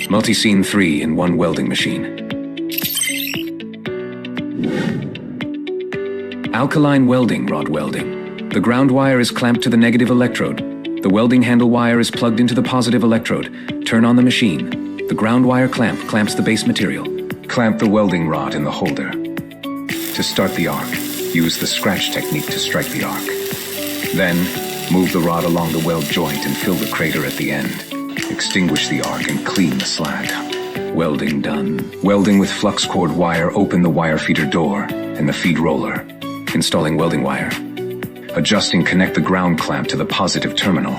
Multi-scene 3 in one welding machine. Alkaline welding rod welding. The ground wire is clamped to the negative electrode. The welding handle wire is plugged into the positive electrode. Turn on the machine. The ground wire clamp clamps the base material. Clamp the welding rod in the holder. To start the arc, use the scratch technique to strike the arc. Then, move the rod along the weld joint and fill the crater at the end. Extinguish the arc and clean the slag. Welding done. Welding with flux cord wire. Open the wire feeder door and the feed roller. Installing welding wire. Adjusting, connect the ground clamp to the positive terminal.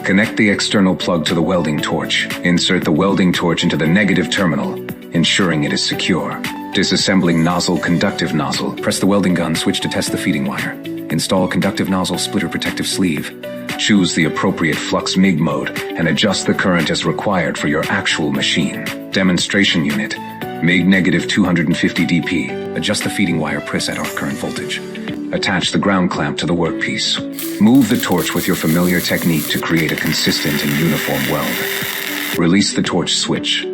Connect the external plug to the welding torch. Insert the welding torch into the negative terminal, ensuring it is secure. Disassembling nozzle, conductive nozzle. Press the welding gun switch to test the feeding wire. Install conductive nozzle splitter protective sleeve. Choose the appropriate flux MIG mode and adjust the current as required for your actual machine. Demonstration unit. MIG negative 250 dP. Adjust the feeding wire, preset arc current voltage. Attach the ground clamp to the workpiece. Move the torch with your familiar technique to create a consistent and uniform weld. Release the torch switch.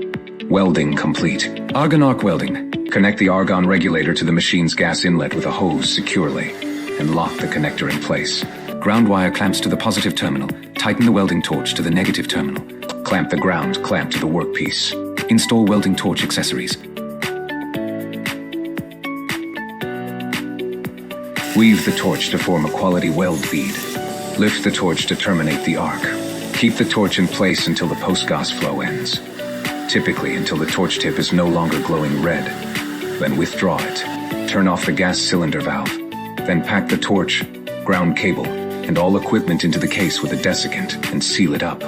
Welding complete. Argon arc welding. Connect the argon regulator to the machine's gas inlet with a hose securely and lock the connector in place. Ground wire clamps to the positive terminal. Tighten the welding torch to the negative terminal. Clamp the ground clamp to the workpiece. Install welding torch accessories. Weave the torch to form a quality weld bead. Lift the torch to terminate the arc. Keep the torch in place until the post-gas flow ends. Typically until the torch tip is no longer glowing red. Then withdraw it. Turn off the gas cylinder valve. Then pack the torch, ground cable, and all equipment into the case with a desiccant and seal it up.